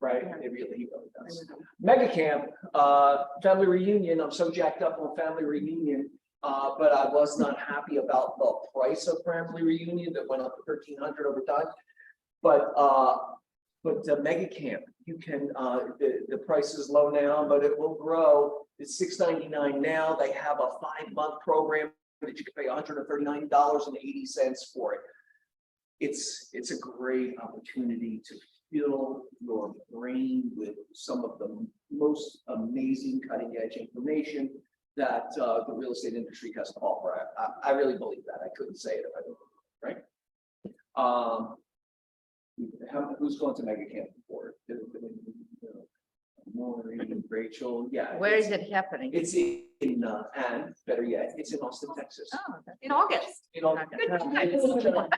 right? It really does. Mega camp, family reunion. I'm so jacked up on family reunion, but I was not happy about the price of family reunion that went up to 1,300 over time. But the mega camp, you can the price is low now, but it will grow. It's $699 now. They have a 5-month program that you can pay $139.80 for it. It's a great opportunity to fill your brain with some of the most amazing cutting edge information that the real estate industry has to offer. I really believe that. I couldn't say it if I didn't, right? Who's going to mega camp before? Maureen, Rachel, yeah. Where is it happening? It's in and better yet, it's in Austin, Texas. Oh, in August. You know, it's not like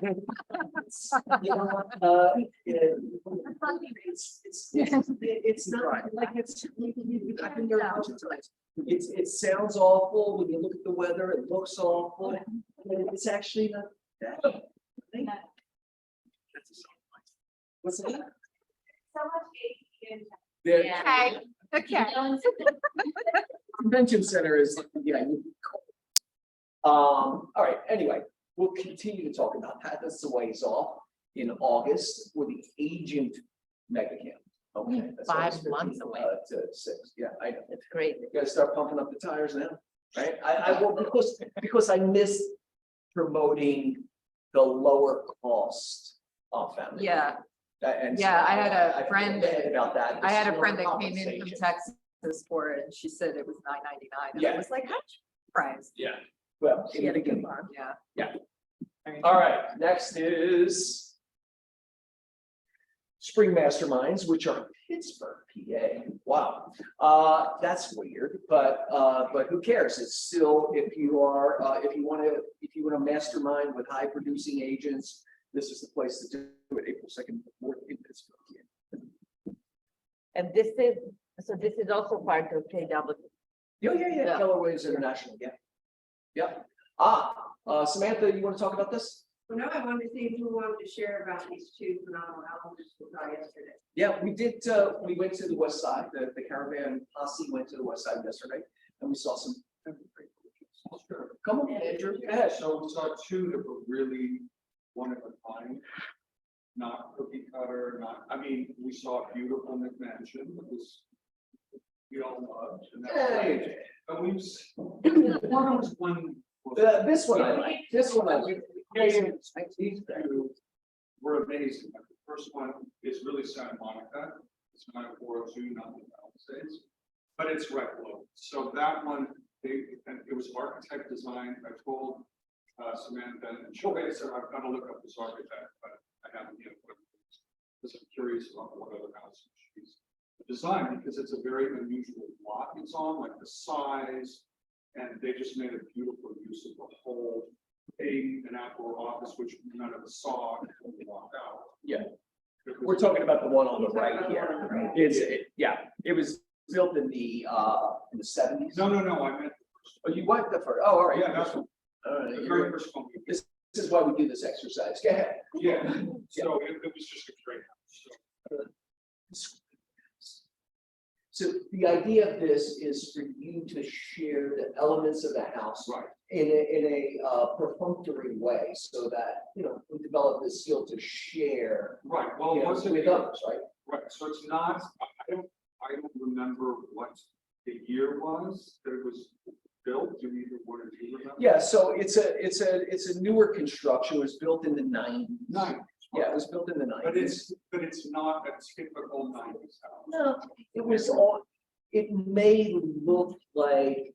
I've been there a bunch of times. It sounds awful when you look at the weather. It looks awful, and it's actually not that. What's that? Okay. Okay. Convention center is, yeah. All right, anyway, we'll continue to talk about that. That's the ways off in August for the agent mega camp. Okay. that's 5 August 15th, months away. To 6. Yeah, I know. It's great. You gotta start pumping up the tires now, right? I will because I miss promoting the lower cost of family. Yeah. And Yeah, so I had a feel friend bad that- about that. I had a It's friend not that came in from compensation. Texas for it and she said it was $9.99. And Yeah. I was like, how much price? Yeah. Well, She had a good one. Yeah. all right, next is Spring Masterminds, which are Pittsburgh, PA. Wow, that's weird, but who cares? It's still if you want to mastermind with high producing agents, this is the place to do it. April 2nd, 4th in Pittsburgh. And this is also part of KW. Yeah. Keller Williams International. Yeah. Samantha, you want to talk about this? Well, no, I wanted to see if you wanted to share about these two phenomenal albums we saw yesterday. Yeah, we did. We went to the west side. The caravan posse went to the west side yesterday, and we saw some. Come on, Andrew. Go ahead. So we saw two that were really one of a kind, not cookie cutter, we saw a beautiful McMansion that was we all loved. And Hey. but one was one. This one I like. This one I like. These two were amazing. The first one is really Santa Monica. It's not a 402, not the Palisades, but it's right below. So that one, it was architect design. I told Samantha, and she'll said I've got to look up this architect, but I haven't yet. Because I'm curious about what other houses she's designed, because it's a very unusual lot it's on, like the size, and they just made a beautiful use of the whole thing, an outdoor office, which none of us saw when we walked out. Yeah. We're talking about the one on the right here. It was built in the 70s. No, I meant. Oh, you went the first. Oh, all right. Yeah, that's All right, the you're- very first one. This is why we do this exercise. Go ahead. Yeah, so it was just a great house. So the idea of this is for you to share the elements of the house So, right. in a perfunctory way, so that we develop this skill to share Right, well, once with again, others, right? right, so it's not, I don't remember what the year was that it was built. Do you even want to do remember? Yeah, so it's a newer construction. It was built in the 90s. Nine. Yeah, it was built in the 90s. But it's not a typical 90s house. No, it was all, it may look like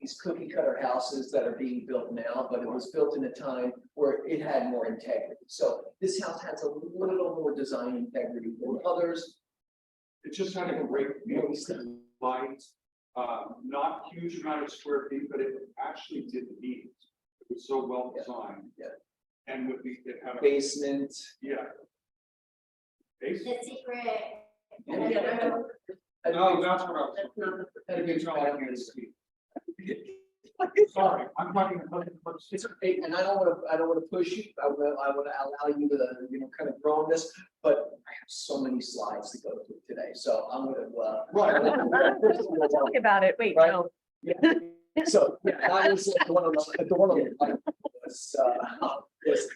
these cookie cutter houses that are being built now, but it was built in a time where it had more integrity. So this house has a little more design integrity than others. It just had a great view, light, not huge amount of square feet, but it actually didn't need it. It was so well designed. Yeah. And with it had a Basement. yeah. Basement. The secret. No, that's what I was. That's not the. Had a good Sorry, Sorry, I'm talking about. It's okay, and I don't want to push you. I want to allow you to kind of grow on this, but I have so many slides to go through Caraway, so I'm gonna, Talk about it. Wait, Right. no. So, yeah, that was the one on the right was, was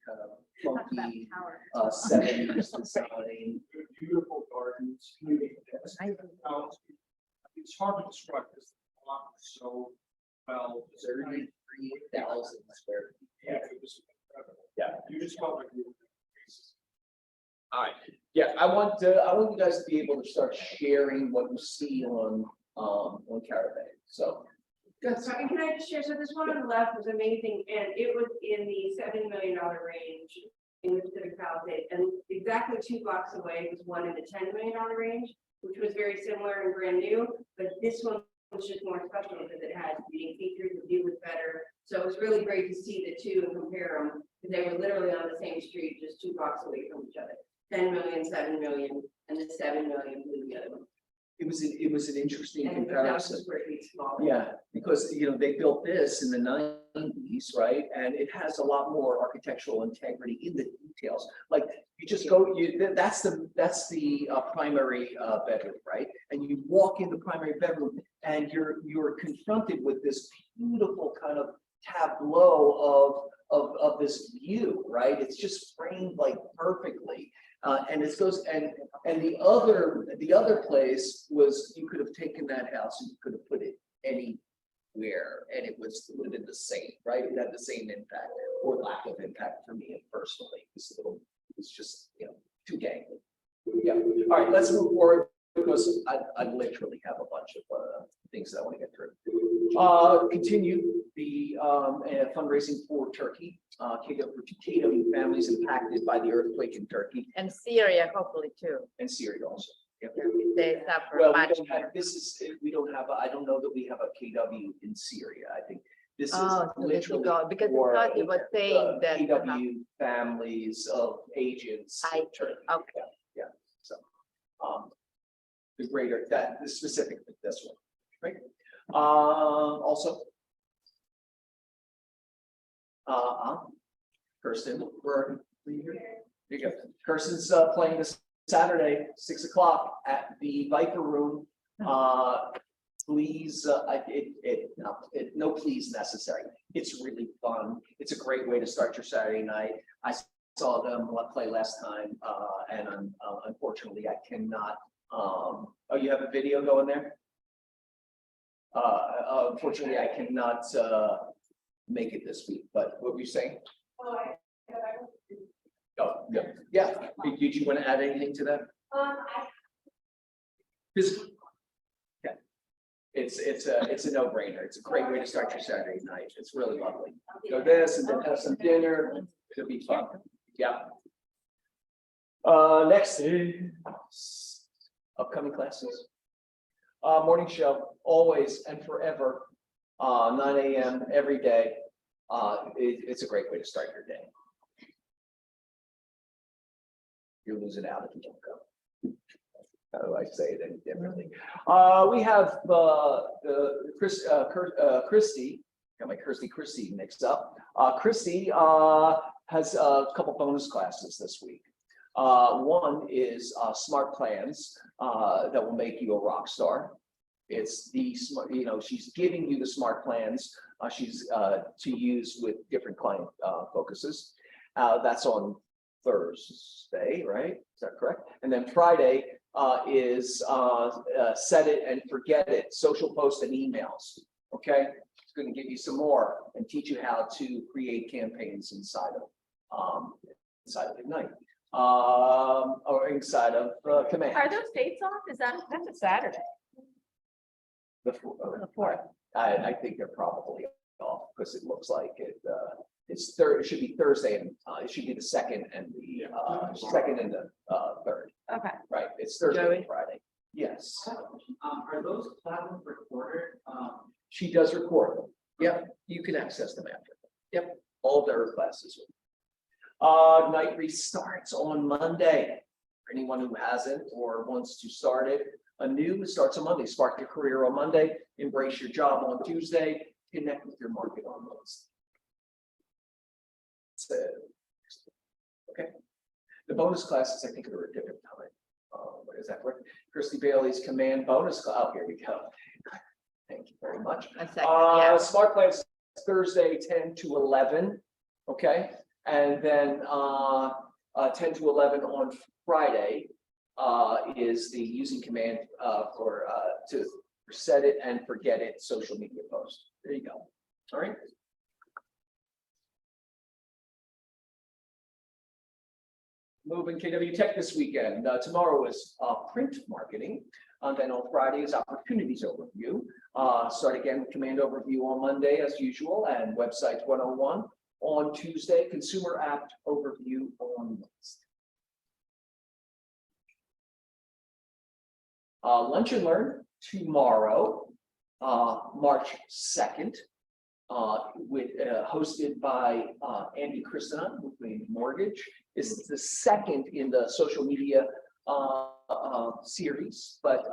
kind of funky, 70s design. Beautiful gardens. It's hard to describe this block so well. 33,000 square feet. Yeah, it was incredible. Yeah. You just felt like you were. All right, yeah, I want you guys to be able to start sharing what you see on Caraway, so. So, and can I just share, so this one on the left was amazing, and it was in the $7 million range in the Pacific Palisades, and exactly 2 blocks away was one in the $10 million range, which was very similar and brand new, but this one was just more special because it had unique features, the view was better, so it was really great to see the two and compare them, because they were literally on the same street, just 2 blocks away from each other. 10 million, 7 million, and the 7 million blew the other one. It was an interesting And it was comparison. 1,000 square feet smaller. Yeah, because, they built this in the 90s, right? And it has a lot more architectural integrity in the details. Like, you just go, that's the primary bedroom, right? And you walk in the primary bedroom and you're confronted with this beautiful kind of tableau of this view, right? It's just framed like perfectly. And it goes, and the other place was, you could have taken that house and you could have put it anywhere and it would have been the same, right? It had the same impact or lack of impact for me personally. It's just, too gangly. Yeah, all right, let's move forward because I literally have a bunch of things that I want to get through. Continue the fundraising for Turkey, KW families impacted by the earthquake in Turkey And Syria, hopefully too. and Syria also. Yep. They suffer Well, much I don't know that we have a KW in Syria. I think this is Oh, so this will literally go, because for I thought it was saying that. KW families of agents. in I see. Turkey. Okay. Yeah, so, the specific with this one, right? Also. Kirsten, where you here? There you go. Kirsten's playing this Saturday, 6 o'clock at the Viper Room. Please, no please necessary. It's really fun. It's a great way to start your Saturday night. I saw them play last time, and unfortunately, I cannot. Oh, you have a video going there? Unfortunately, I cannot make it this week. But what were you saying? Oh, yeah. Did you want to add anything to that? Physically. Yeah. It's a no-brainer. It's a great way to start your Saturday night. It's really lovely. Go this and then have some dinner. It'll be fun. Yeah. Next is upcoming classes. Morning show, always and forever, 9 a.m. every day. It's a great way to start your day. You're losing out if you don't go. How do I say it any differently? We have Christy. Got my Christy mixed up. Christy has a couple bonus classes this week. One is smart plans that will make you a rock star. It's the smart, she's giving you the smart plans she's to use with different client focuses. That's on Thursday, right? Is that correct? And then Friday is set it and forget it, social posts and emails. Okay, it's going to give you some more and teach you how to create campaigns inside of Ignite. Or inside of Command. Are those dates off? That's a Saturday? The The fourth. I think they're probably off because it looks like it's third. It should be Thursday and it should be the second and the third. Okay. Right. It's Thursday Joey? and Friday. Yes. Are those classes recorded? She does record them. Yep. You can access them after. Yep. All their classes. Night restarts on Monday. For anyone who hasn't or wants to start it anew, it starts on Monday. Spark your career on Monday. Embrace your job on Tuesday. Connect with your market on Wednesday. So, okay. The bonus classes, I think, are a different time. is that correct? Christy Bailey's Command Bonus, oh, here we go. Thank you very much. A second, yeah. Smart Plans Thursday, 10 to 11, okay? And then 10 to 11 on Friday is the using command for to set it and forget it social media post. There you go. All right. Moving KW Tech this weekend. Tomorrow is print marketing. Then on Friday is opportunities overview. Start again with command overview on Monday as usual, and websites 101 on Tuesday. Consumer app overview on Wednesday. Lunch and Learn tomorrow, March 2nd, with hosted by Andy Christina with Wayne Mortgage. This is the second in the social media series, but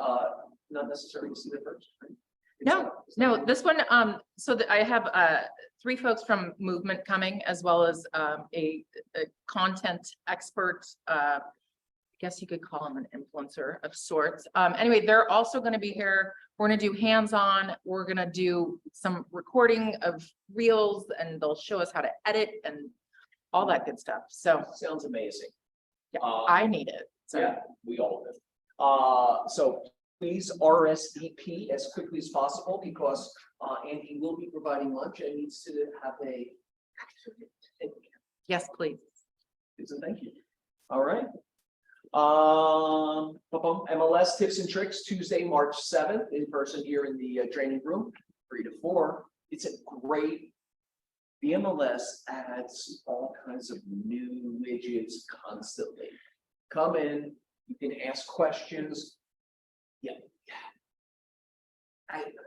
not necessarily see the first. Right? No, this one, so I have 3 folks from Movement coming, as well as a content expert. I guess you could call him an influencer of sorts. Anyway, they're also going to be here. We're going to do hands-on. We're going to do some recording of reels, and they'll show us how to edit and all that good stuff. So Sounds amazing. yeah, I need it. So Yeah, we all do. So please RSVP as quickly as possible, because Andy will be providing lunch and needs to have a. yes, please. Thank you. All right. MLS tips and tricks Tuesday, March 7th, in person here in the training room, 3 to 4. It's a great. The MLS adds all kinds of new widgets constantly. Come in, you can ask questions. Yeah.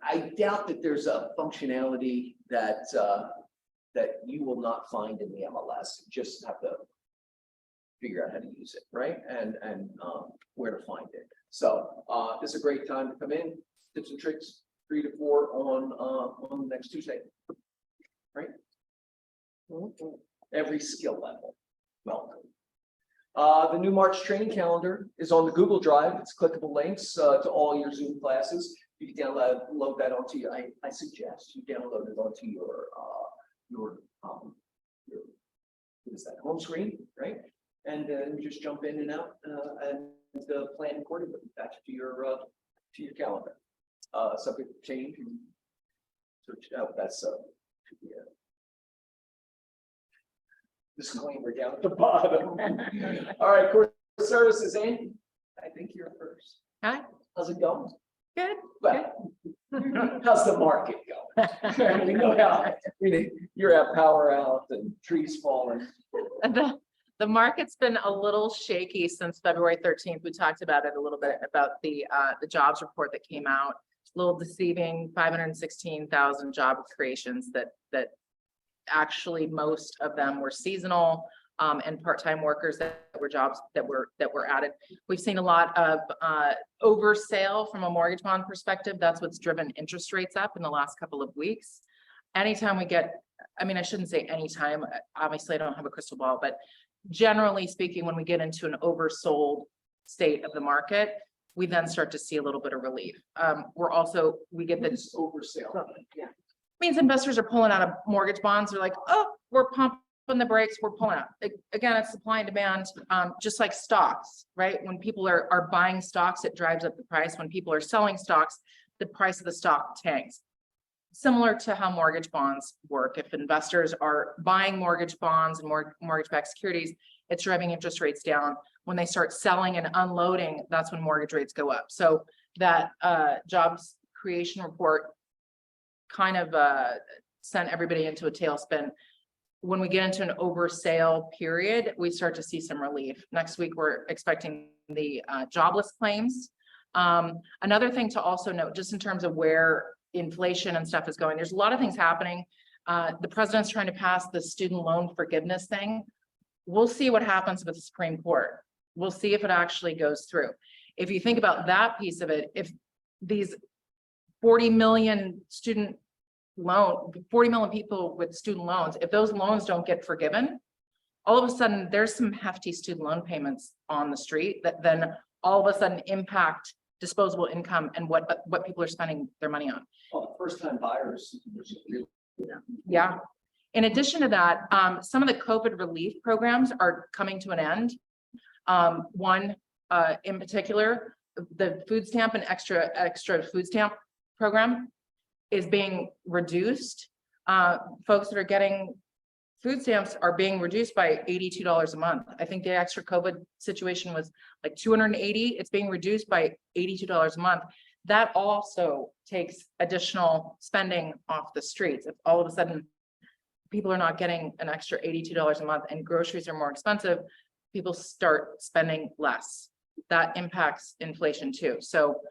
I doubt that there's a functionality that that you will not find in the MLS. You just have to figure out how to use it, right? And where to find it. So this is a great time to come in. Tips and tricks, 3 to 4 on next Tuesday, right? Every skill level. Welcome. The new March training calendar is on the Google Drive. It's clickable links to all your Zoom classes. You can download that onto your. I suggest you download it onto your what is that, home screen, right? And then just jump in and out and plan accordingly. Attach it to your calendar. Subject to change and switch it out. That's disclaimer down at the bottom. All right, course services, Andy. I think you're first. Hi. How's it going? Good. Well, how's the market going? We know how you're at power out and trees falling. The market's been a little shaky since February 13th. We talked about it a little bit about the jobs report that came out. A little deceiving, 516,000 job creations that actually most of them were seasonal and part-time workers that were jobs that were added. We've seen a lot of oversale from a mortgage bond perspective. That's what's driven interest rates up in the last couple of weeks. Anytime we get, I mean, I shouldn't say anytime, obviously I don't have a crystal ball, but generally speaking, when we get into an oversold state of the market, we then start to see a little bit of relief. We get this oversale. Yeah. means investors are pulling out of mortgage bonds. They're like, oh, we're pumping the brakes, we're pulling out. Again, it's supply and demand, just like stocks, right? When people are buying stocks, it drives up the price. When people are selling stocks, the price of the stock tanks. Similar to how mortgage bonds work. If investors are buying mortgage bonds and mortgage-backed securities, it's driving interest rates down. When they start selling and unloading, that's when mortgage rates go up. So that jobs creation report kind of sent everybody into a tailspin. When we get into an oversale period, we start to see some relief. Next week, we're expecting the jobless claims. Another thing to also note, just in terms of where inflation and stuff is going, there's a lot of things happening. The president's trying to pass the student loan forgiveness thing. We'll see what happens with the Supreme Court. We'll see if it actually goes through. If you think about that piece of it, if these 40 million people with student loans, if those loans don't get forgiven, all of a sudden there's some hefty student loan payments on the street that then all of a sudden impact disposable income and what people are spending their money on. Well, first time buyers. Yeah. In addition to that, some of the COVID relief programs are coming to an end. One, in particular, the food stamp and extra food stamp program is being reduced. Folks that are getting food stamps are being reduced by $82 a month. I think the extra COVID situation was like 280. It's being reduced by $82 a month. That also takes additional spending off the streets. If all of a sudden people are not getting an extra $82 a month and groceries are more expensive, people start spending less. That impacts inflation too. So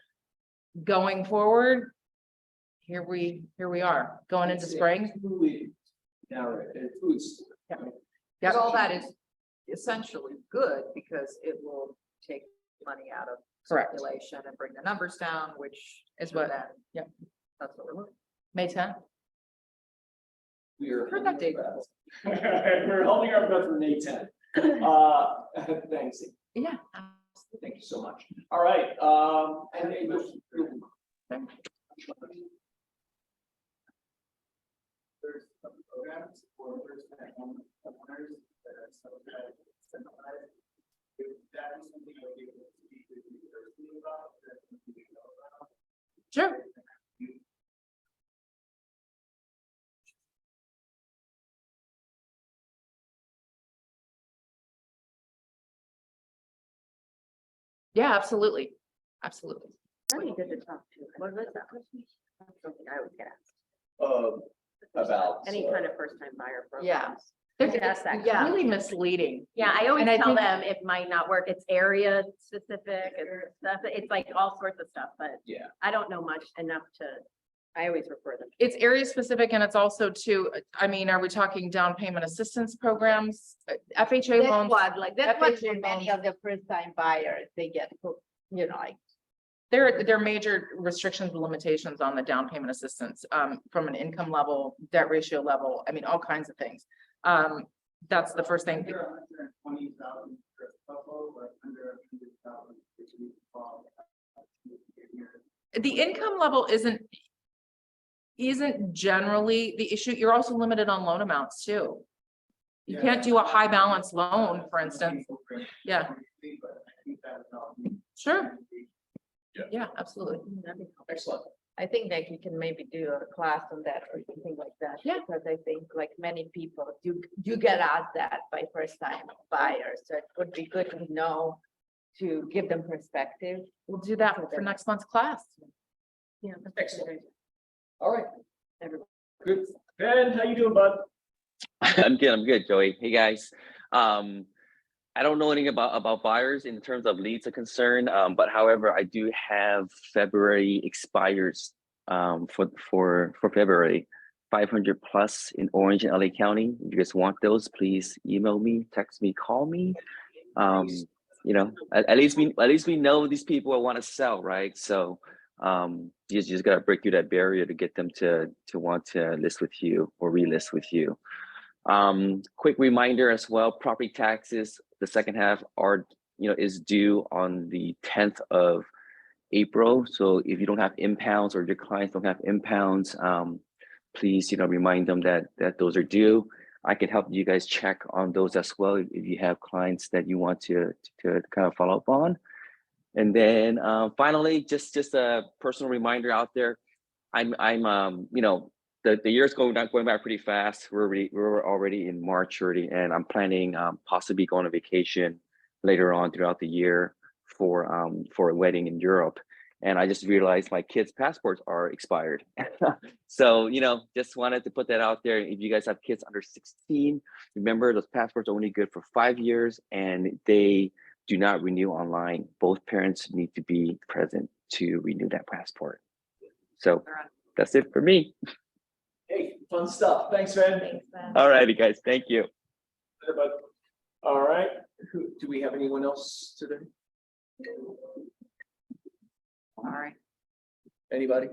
going forward, here we are going into spring. Foods. Yep. Because all that is essentially good because it will take money out of Correct. circulation and bring the numbers down, which Is what, then. yep. That's what we're looking. May 10th. We're Heard that date. We're holding our breath for May 10th. Thanks. Yeah. Thank you so much. All right, and There's some programs for first-time home owners that are centralized. If that is something I would be able to speak with you personally about, that's something you know about. Sure. Yeah, absolutely. Absolutely. That'd be good to talk to. What was that question? That's something I would get asked. about Any kind of first time buyer Yeah. programs. They're Could ask that yeah, really misleading. Yeah, I always And I tell think- them it might not work. It's area specific and stuff. It's like all sorts of stuff, but Yeah. I don't know much enough to, I always refer them. It's area specific and it's also too, I mean, are we talking down payment assistance programs? FHA That's loans, what, like, that's what FHA many of the first time buyers, they get hooked, you know, like, there are major restrictions and limitations on the down payment assistance, from an income level, debt ratio level, I mean, all kinds of things. That's the first thing. Under 120,000 for a couple, like under 100,000. The income level isn't generally the issue. You're also limited on loan amounts too. You can't do a high balance loan, for instance. Yeah. Sure. Yeah, absolutely. Excellent. I think that you can maybe do a class on that or something like that. Yeah. Because I think like many people, you get asked that by first time buyers, so it would be good to know to give them perspective. We'll do that for next month's class. Yeah. Excellent. All right. Everyone. Good. Ben, how you doing, bud? I'm good, Joey. Hey guys. I don't know anything about buyers in terms of leads are concerned, but however, I do have February expires for February, 500 plus in Orange and LA County. If you guys want those, please email me, text me, call me. You know, at least we know these people want to sell, right? So you just gotta break through that barrier to get them to want to list with you or relist with you. Quick reminder as well, property taxes, the second half are, is due on the 10th of April. So if you don't have impounds or your clients don't have impounds, please, remind them that those are due. I can help you guys check on those as well if you have clients that you want to kind of follow up on. And then finally, just a personal reminder out there, I'm the year's going by pretty fast. We're already in March already, and I'm planning possibly going on vacation later on throughout the year for a wedding in Europe. And I just realized my kids' passports are expired. So, just wanted to put that out there. If you guys have kids under 16, remember those passports are only good for 5 years and they do not renew online. Both parents need to be present to renew that passport. So that's it for me. Hey, fun stuff. Thanks, Ben. Thanks, Ben. All righty, guys. Thank you. All right. Do we have anyone else today? All right. Anybody?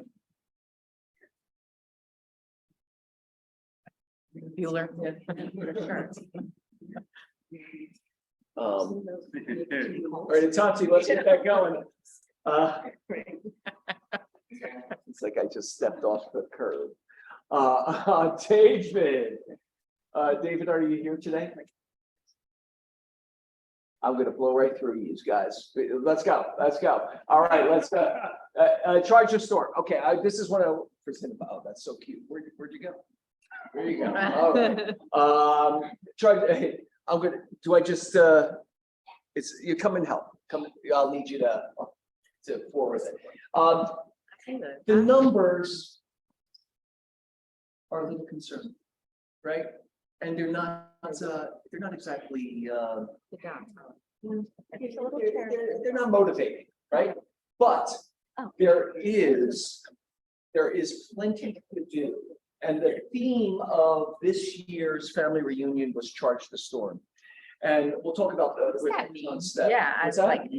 Bueller. All right, Tati, let's get that going. It's like I just stepped off the curb. David. David, are you here today? I'm gonna blow right through you guys. Let's go. All right, let's go. Charge your store. Okay, this is what I present about. Oh, that's so cute. Where'd you go? There you go. All right. I'm gonna, do I just, you come and help. I'll need you to forward it. The numbers are a little concerning, right? And they're not exactly, they're not motivating, right? But there is plenty to do. And the theme of this year's family reunion was Charge the Storm. And we'll talk about the. What's that mean? Concept. Yeah, What's it's that? like,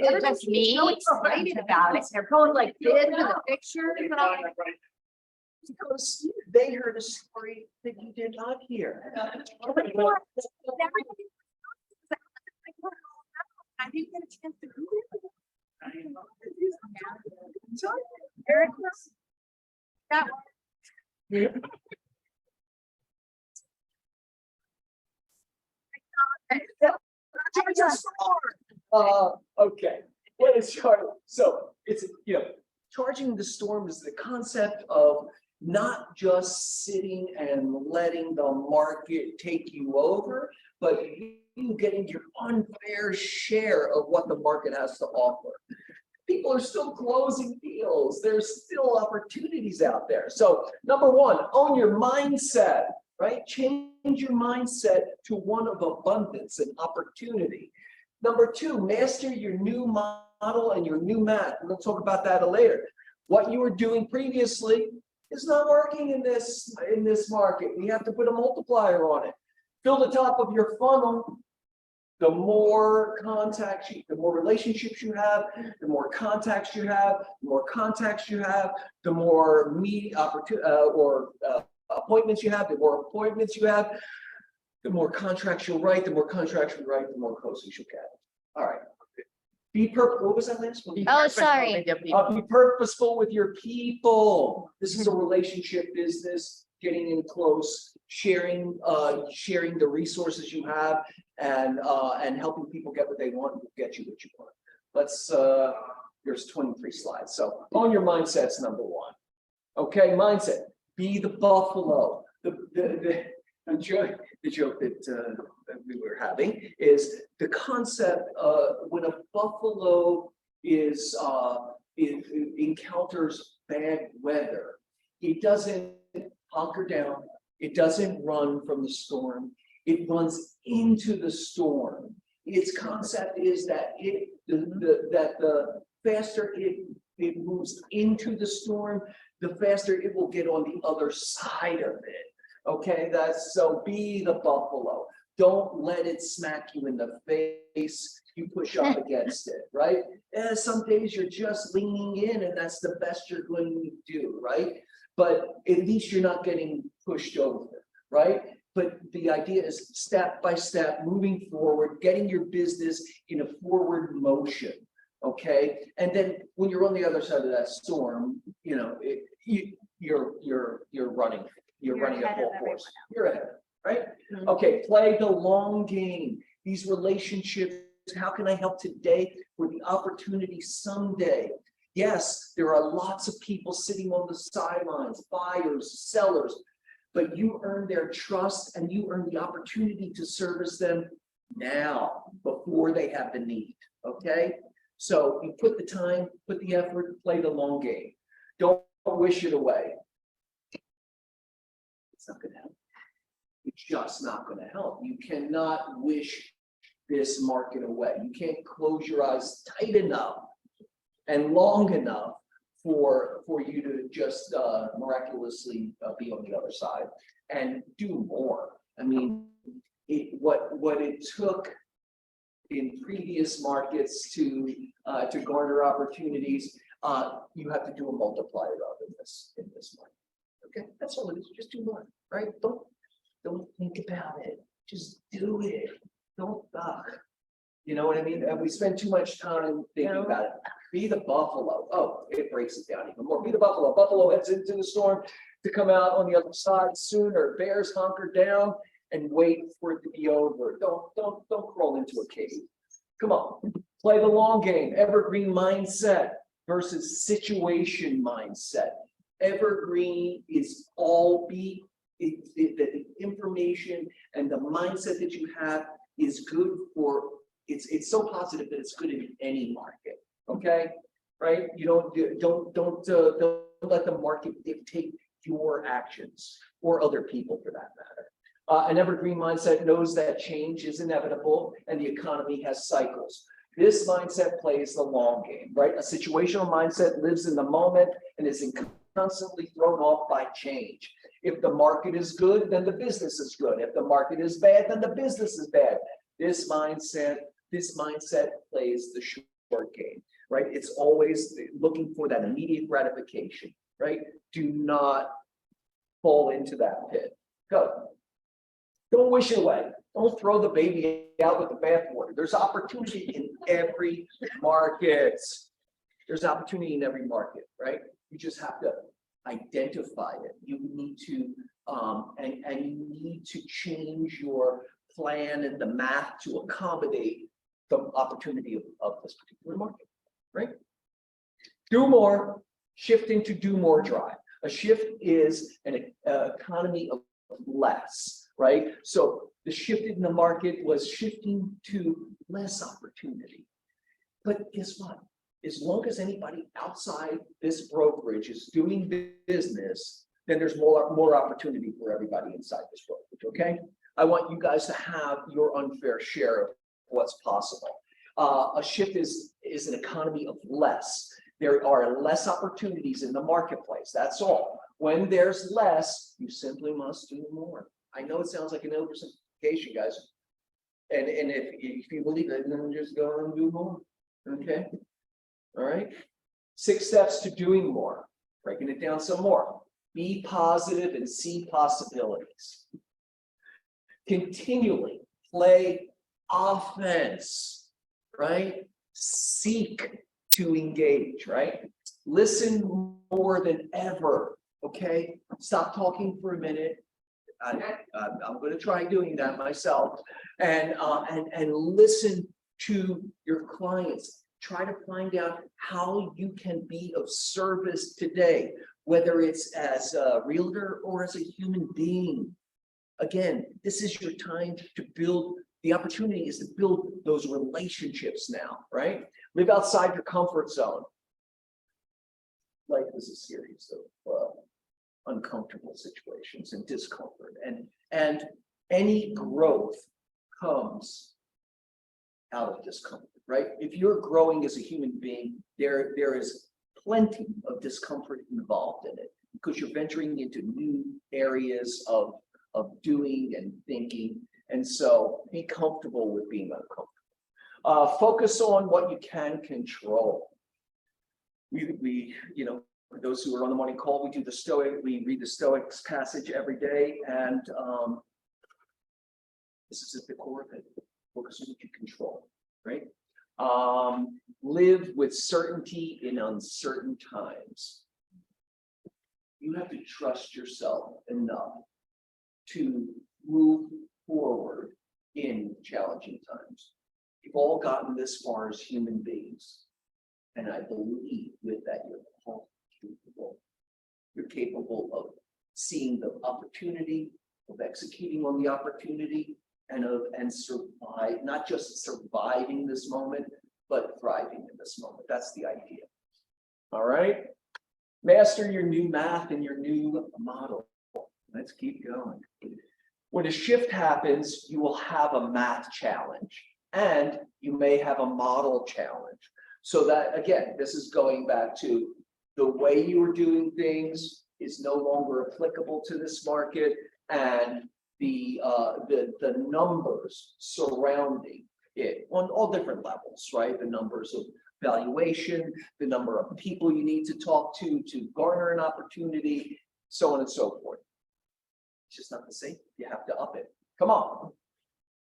everybody's so excited about it. They're going like this with the pictures and all. Because they heard a story that you did not hear. I didn't get a chance to do it. Eric, that Okay, what is charge? So it's, charging the storm is the concept of not just sitting and letting the market take you over, but you getting your unfair share of what the market has to offer. People are still closing deals. There's still opportunities out there. So number one, own your mindset, right? Change your mindset to one of abundance and opportunity. Number two, master your new model and your new math. We're going to talk about that later. What you were doing previously is not working in this market. We have to put a multiplier on it. Fill the top of your funnel. The more contacts the more relationships you have, the more contacts you have, the more contacts you have, the more appointments you have, the more appointments you have, the more contracts you'll write, the more contracts you write, the more closings you'll get. All right. Be purposeful. What was that last one? Oh, sorry. Be purposeful with your people. This is a relationship business, getting in close, sharing the resources you have, and helping people get what they want, will get you what you want. Let's there's 23 slides. So own your mindset's number one. Okay, mindset. Be the buffalo. The joke that we were having is the concept when a buffalo encounters bad weather, it doesn't hunker down, it doesn't run from the storm, it runs into the storm. Its concept is that the faster it moves into the storm, the faster it will get on the other side of it. Okay, so be the buffalo. Don't let it smack you in the face. You push up against it, right? And some days you're just leaning in, and that's the best you're going to do, right? But at least you're not getting pushed over, right? But the idea is step by step, moving forward, getting your business in a forward motion. Okay, and then when you're on the other side of that storm, you're running. You're running at full force. You're ahead, right? Mhm. Okay, play the long game. These relationships, how can I help today for the opportunity someday? Yes, there are lots of people sitting on the sidelines, buyers, sellers, but you earn their trust and you earn the opportunity to service them now before they have the need, okay? So you put the time, put the effort, play the long game. Don't wish it away. It's not going to help. It's just not going to help. You cannot wish this market away. You can't close your eyes tight enough and long enough for you to just miraculously be on the other side and do more. I mean, what it took in previous markets to garner opportunities, you have to do a multiplier of in this market. Okay, that's all it is. Just do more, right? Don't think about it. Just do it. Don't You know what I mean? And we spend too much time thinking about it. Be the buffalo. Oh, it breaks it down even more. Be the buffalo. Buffalo heads into the storm to come out on the other side sooner. Bears hunker down and wait for it to be over. Don't crawl into a cave. Come on, play the long game. Evergreen mindset versus situation mindset. Evergreen is all the information and the mindset that you have is good for, it's so positive that it's good in any market, okay? Right? You don't let the market dictate your actions or other people for that matter. An evergreen mindset knows that change is inevitable and the economy has cycles. This mindset plays the long game, right? A situational mindset lives in the moment and is constantly thrown off by change. If the market is good, then the business is good. If the market is bad, then the business is bad. This mindset plays the short game, right? It's always looking for that immediate gratification, right? Do not fall into that pit. Go. Don't wish it away. Don't throw the baby out with the bathwater. There's opportunity in every market. There's opportunity in every market, right? You just have to identify it. You need to, and you need to change your plan and the math to accommodate the opportunity of this particular market, right? Do more, shifting to do more drive. A shift is an economy of less, right? So the shift in the market was shifting to less opportunity. But guess what? As long as anybody outside this brokerage is doing business, then there's more opportunity for everybody inside this brokerage, okay? I want you guys to have your unfair share of what's possible. A shift is an economy of less. There are less opportunities in the marketplace, that's all. When there's less, you simply must do more. I know it sounds like an oversimplification, guys. And if you believe it, then just go and do more, okay? All right. 6 steps to doing more. Breaking it down some more. Be positive and see possibilities. Continually play offense, right? Seek to engage, right? Listen more than ever, okay? Stop talking for a minute. I'm going to try doing that myself, and listen to your clients. Try to find out how you can be of service today, whether it's as a realtor or as a human being. Again, this is your time to build. The opportunity is to build those relationships now, right? Live outside your comfort zone. Life is a series of uncomfortable situations and discomfort, and any growth comes out of discomfort, right? If you're growing as a human being, there is plenty of discomfort involved in it because you're venturing into new areas of doing and thinking. And so be comfortable with being uncomfortable. Focus on what you can control. We you know, for those who are on the morning call, we read the Stoics passage every day, and this is at the core of it. Focus on what you control, right? Live with certainty in uncertain times. You have to trust yourself enough to move forward in challenging times. We've all gotten this far as human beings, and I believe with that you're all capable. You're capable of seeing the opportunity, of executing on the opportunity, and survive, not just surviving this moment, but thriving in this moment. That's the idea. All right. Master your new math and your new model. Let's keep going. When a shift happens, you will have a math challenge and you may have a model challenge. So that, again, this is going back to the way you were doing things is no longer applicable to this market, and the numbers surrounding it on all different levels, right? The numbers of valuation, the number of people you need to talk to garner an opportunity, so on and so forth. It's just not the same. You have to up it. Come on.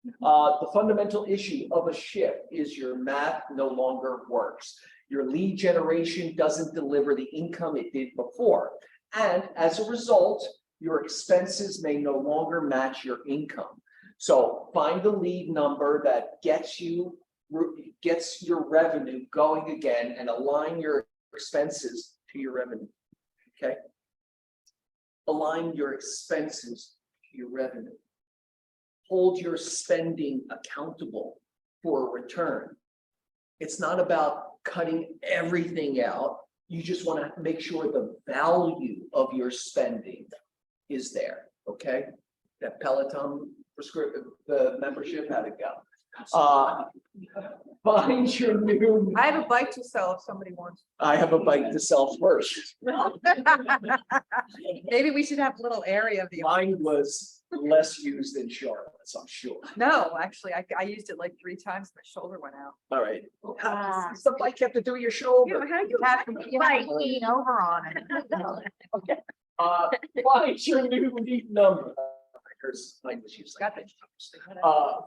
The fundamental issue of a shift is your math no longer works. Your lead generation doesn't deliver the income it did before. And as a result, your expenses may no longer match your income. So find the lead number that gets your revenue going again and align your expenses to your revenue. Okay. Align your expenses to your revenue. Hold your spending accountable for a return. It's not about cutting everything out. You just want to make sure the value of your spending is there. Okay. That Peloton prescription, the membership, how'd it go? Find your new. I have a bike to sell if somebody wants. I have a bike to sell first. Maybe we should have a little area of the. Mine was less used in Charlotte's, I'm sure. No, actually, I used it like 3 times. My shoulder went out. All right. It's the bike you have to do your shoulder. You have to lean over on it. Find your new lead number. Here's mine was used. Got it.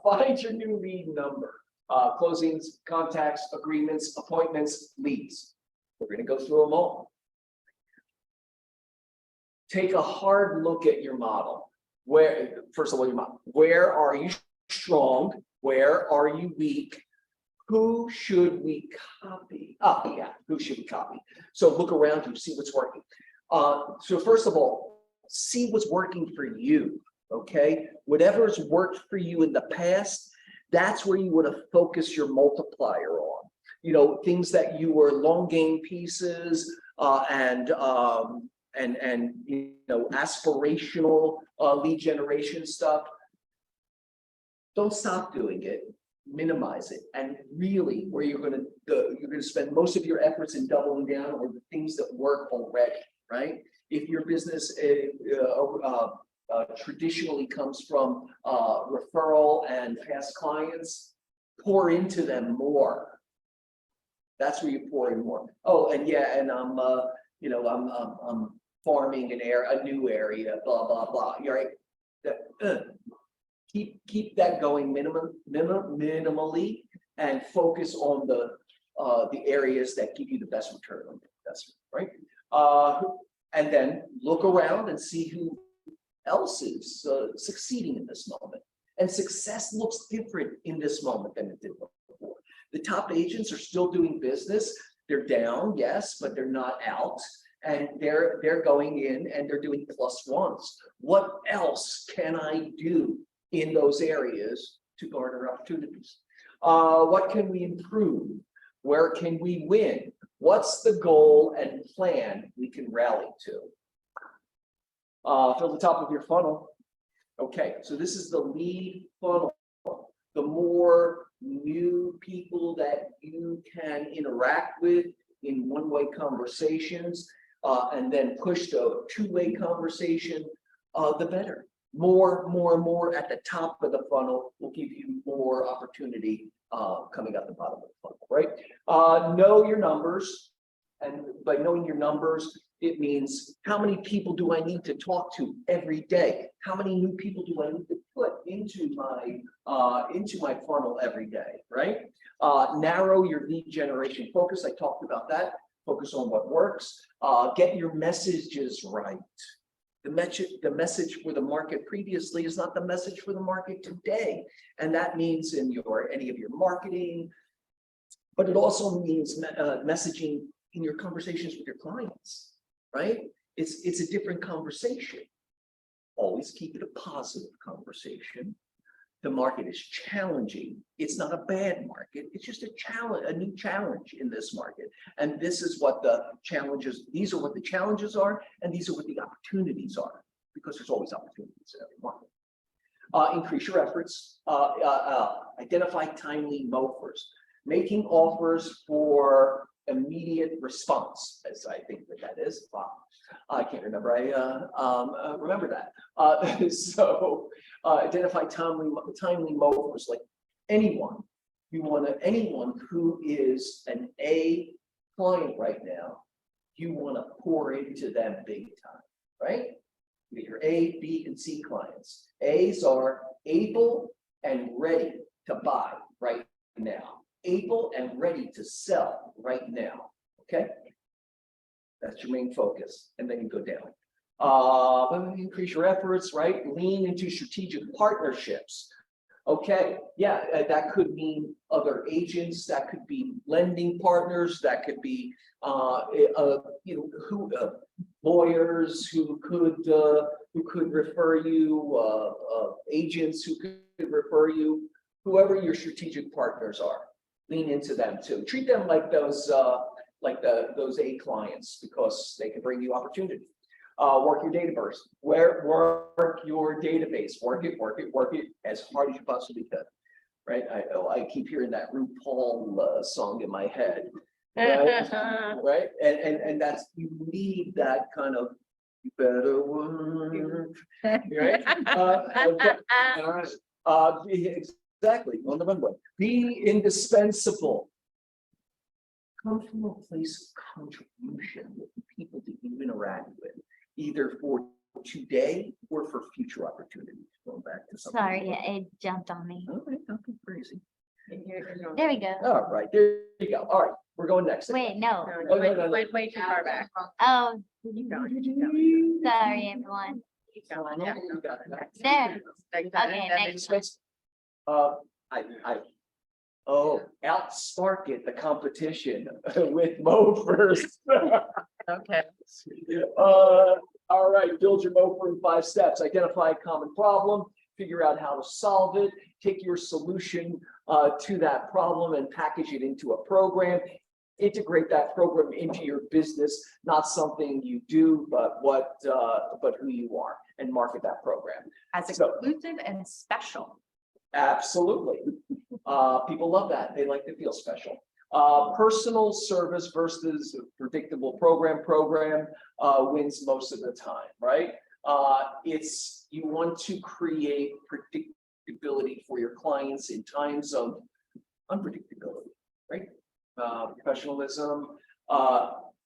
Find your new lead number. Closings, contacts, agreements, appointments, leads. We're going to go through them all. Take a hard look at your model. Where, first of all, your model. Where are you strong? Where are you weak? Who should we copy? Oh, yeah, who should we copy? So look around you, see what's working. So first of all, see what's working for you. Okay, whatever's worked for you in the past, that's where you want to focus your multiplier on. You know, things that you were long game pieces and you know, aspirational lead generation stuff. Don't stop doing it. Minimize it, and really, where you're going to spend most of your efforts in doubling down on the things that work already. Right? If your business traditionally comes from referral and past clients, pour into them more. That's where you pour in more. Oh, and yeah, and I'm you know, I'm farming a new area, blah blah blah. You're right. Keep that going minimally, and focus on the areas that give you the best return on investment. Right. And then look around and see who else is succeeding in this moment. And success looks different in this moment than it did before. The top agents are still doing business. They're down, yes, but they're not out. And they're going in and they're doing +1s. What else can I do in those areas to garner opportunities? What can we improve? Where can we win? What's the goal and plan we can rally to? Fill the top of your funnel. Okay, so this is the lead funnel. The more new people that you can interact with in one-way conversations, and then push to a two-way conversation, the better. More at the top of the funnel will give you more opportunity coming out the bottom of the funnel, right? Know your numbers, and by knowing your numbers, it means how many people do I need to talk to every day? How many new people do I need to put into my funnel every day, right? Narrow your lead generation focus. I talked about that. Focus on what works. Get your messages right. The message for the market previously is not the message for the market today. And that means in any of your marketing, but it also means messaging in your conversations with your clients, right? It's a different conversation. Always keep it a positive conversation. The market is challenging. It's not a bad market. It's just a challenge, a new challenge in this market. And this is what the challenges, these are what the challenges are, and these are what the opportunities are, because there's always opportunities in every market. Increase your efforts. Identify timely offers. Making offers for immediate response, as I think that is. Wow. I can't remember. I remember that. So identify timely offers, like anyone. You want anyone who is an A client right now, you want to pour into them big time, right? You get your A, B, and C clients. A's are able and ready to buy right now. Able and ready to sell right now, okay? That's your main focus, and then you go down. Increase your efforts, right? Lean into strategic partnerships. Okay, yeah, that could mean other agents, that could be lending partners, that could be, lawyers who could refer you, agents who could refer you, whoever your strategic partners are. Lean into them too. Treat them like those A clients, because they can bring you opportunity. Work your database, work your database, work it as hard as you possibly can. Right? I keep hearing that RuPaul song in my head. Right? Right? And that's, you need that kind of, you better work. Right? Okay. All right. Exactly, on the runway. Be indispensable. Come from a place of contribution with the people that you interact with, either for today or for future opportunities. Going back to something. Sorry, it jumped on me. Okay, don't be crazy. There we go. All right, there you go. All right, we're going next. Wait, no. Oh, no, no, no. Way too far back. Oh, Keep going, keep going. sorry, everyone. Keep going, yeah. You got it. There. Okay, Okay, next one. Outspark it, the competition with Mo first. Okay. All right, build your MOFR in 5 steps. Identify a common problem, figure out how to solve it, take your solution to that problem and package it into a program. Integrate that program into your business, not something you do, but who you are, and market that program. As So- exclusive and special. Absolutely. People love that. They like to feel special. Personal service versus predictable program wins most of the time, right? You want to create predictability for your clients in times of unpredictability, right? Professionalism,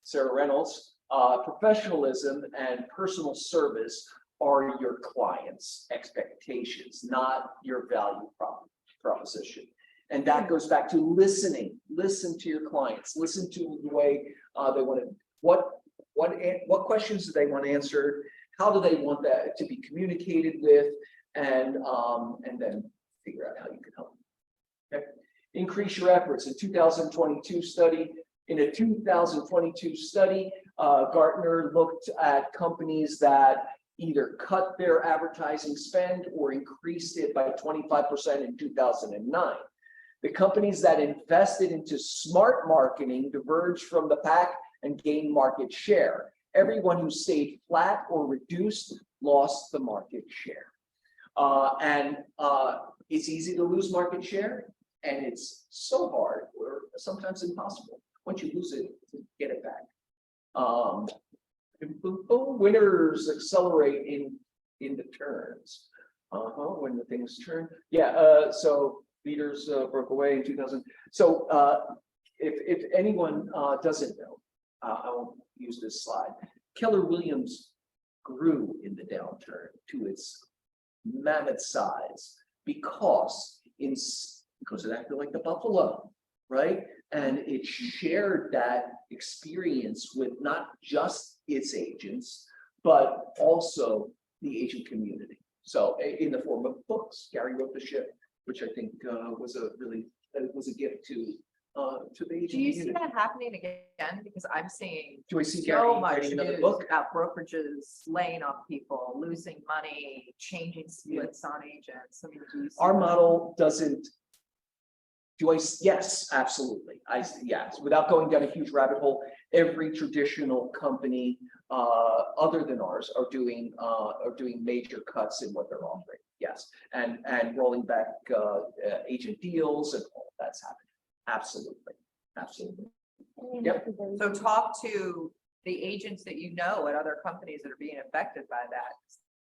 Sarah Reynolds, professionalism and personal service are your clients' expectations, not your value proposition. And that goes back to listening. Listen to your clients. Listen to the way they want to. What questions do they want answered? How do they want that to be communicated with? And then figure out how you can help. Okay. Increase your efforts. In a 2022 study, Gartner looked at companies that either cut their advertising spend or increased it by 25% in 2009. The companies that invested into smart marketing diverged from the pack and gained market share. Everyone who stayed flat or reduced lost the market share. It's easy to lose market share, and it's so hard or sometimes impossible once you lose it to get it back. Winners accelerate in the turns. When the things turn. Yeah, so leaders broke away in 2000. So if anyone doesn't know, I won't use this slide. Keller Williams grew in the downturn to its mammoth size because it acted like the buffalo, right? And it shared that experience with not just its agents, but also the agent community. So in the form of books, Gary wrote The Ship, which I think was a gift to the agent Do you see community. that happening again? Because I'm seeing Do I see Gary so much writing another news book? about brokerages laying off people, losing money, changing splits on agents. I mean, do you see Our that? model doesn't. Yes, absolutely. Yes, without going down a huge rabbit hole, every traditional company other than ours are doing major cuts in what they're offering. Yes, and rolling back agent deals and all that's happening. Absolutely. Yep. So talk to the agents that you know at other companies that are being affected by that.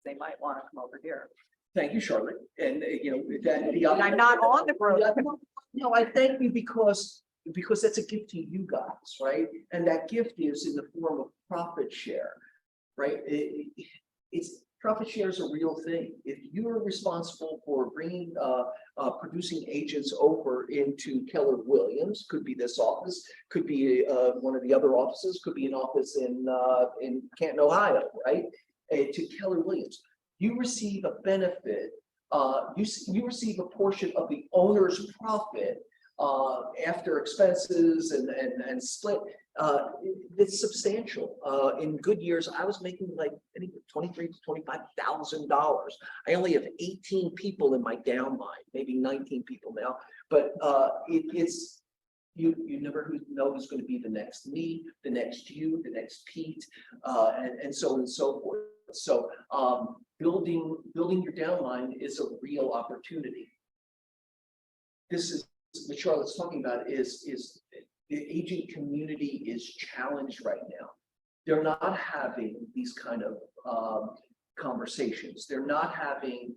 They might want to come over here. Thank you, Charlotte. And And I'm not on the broker. No, I thank you because that's a gift to you guys, right? And that gift is in the form of profit share, right? It's Profit share is a real thing. If you're responsible for bringing, producing agents over into Keller Williams, could be this office, could be, one of the other offices, could be an office in Canton, Ohio, right? To Keller Williams, you receive a benefit, you receive a portion of the owner's profit, after expenses and split. It's substantial. In good years, I was making like, I think $23,000 to $25,000. I only have 18 people in my downline, maybe 19 people now, but it's, you never know who's going to be the next me, the next you, the next Pete, and so on and so forth. So building your downline is a real opportunity. This is what Charlotte's talking about is the agent community is challenged right now. They're not having these kind of conversations. They're not having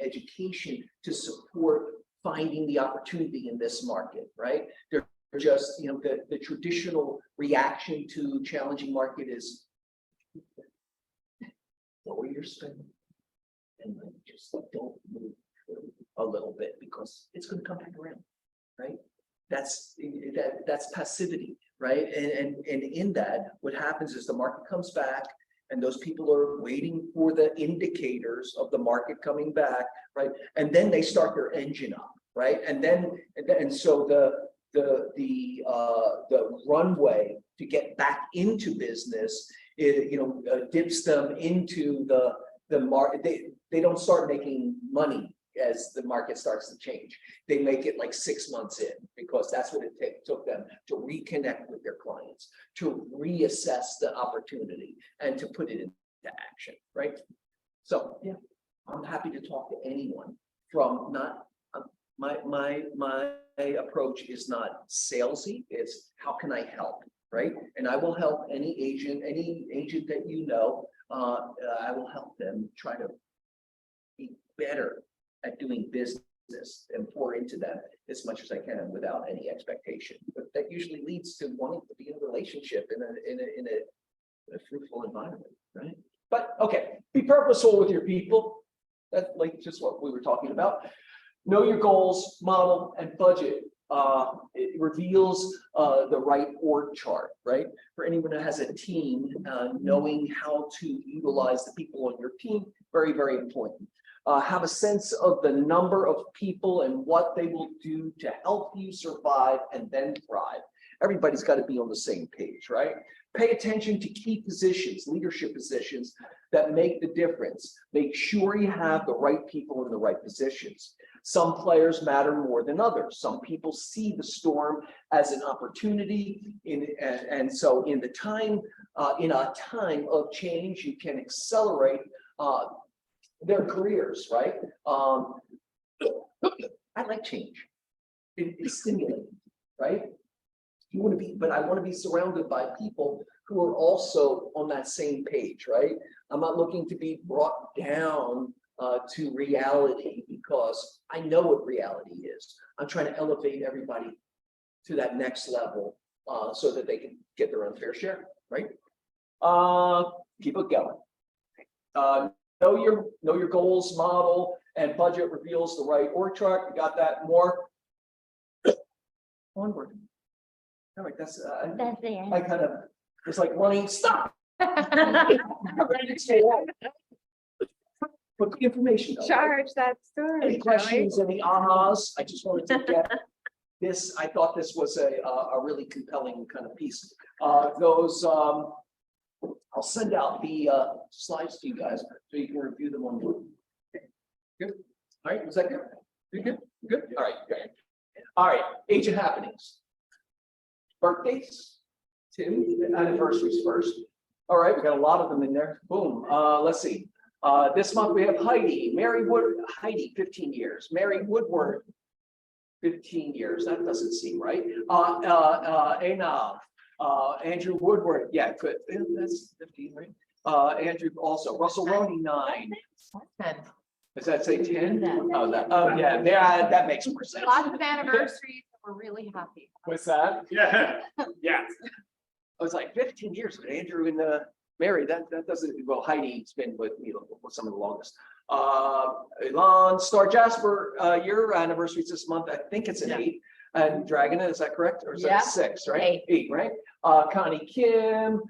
education to support finding the opportunity in this market, right? They're just, you know, the traditional reaction to challenging market is lower your spending and then just don't move a little bit because it's going to come back around, right? That's passivity, right? And in that, what happens is the market comes back and those people are waiting for the indicators of the market coming back, right? And then they start their engine up, right? And so the runway to get back into business, dips them into the market. They don't start making money as the market starts to change. They make it like 6 months in because that's what it took them to reconnect with their clients, to reassess the opportunity and to put it into action, right? So yeah, I'm happy to talk to anyone from not, my approach is not salesy, it's how can I help, right? And I will help any agent that you know, I will help them try to be better at doing business and pour into them as much as I can without any expectation. But that usually leads to wanting to be in a relationship in a fruitful environment, right? But okay, be purposeful with your people. That's like just what we were talking about. Know your goals, model, and budget. It reveals the right org chart, right? For anyone that has a team, knowing how to utilize the people on your team, very, very important. Have a sense of the number of people and what they will do to help you survive and then thrive. Everybody's got to be on the same page, right? Pay attention to key positions, leadership positions that make the difference. Make sure you have the right people in the right positions. Some players matter more than others. Some people see the storm as an opportunity, and so in a time of change, you can accelerate their careers, right? I like change. It's stimulating, right? You want to be, but I want to be surrounded by people who are also on that same page, right? I'm not looking to be brought down to reality because I know what reality is. I'm trying to elevate everybody to that next level so that they can get their own fair share, right? Keep it going. Know your goals, model, and budget reveals the right org chart. You got that? More. Onward. All right, that's That's the end. I kind of it's like running. Stop. I'm ready to stay on. But the information. Though, Charge that story. any questions? Any ahas? I just wanted to get this. I thought this was a really compelling kind of piece. I'll send out the slides to you guys so you can review them on Zoom. Okay. Good. All right. Was that good? You good? Good. All right. Good. All right. Agent happenings. Birthdays. 2 anniversaries first. All right. We got a lot of them in there. Boom. Let's see. This month we have Heidi, Heidi, 15 years. Mary Woodward, 15 years. That doesn't seem right. Enav. Andrew Woodward, yeah, good. That's 15, right? Andrew also. Russell Roney, 9. 10. Does that say 10? Oh, yeah, that makes more sense. Lots of anniversaries. We're really happy. What's that? Yeah. Yeah. I was like 15 years with Andrew in the Mary, that doesn't, well, Heidi's been with me with some of the longest. Elon, Star Jasper, your anniversary's this month. I think it's an 8. And Dragon, is that correct? Or is Yeah. that 6, right? 8, right? Connie Kim,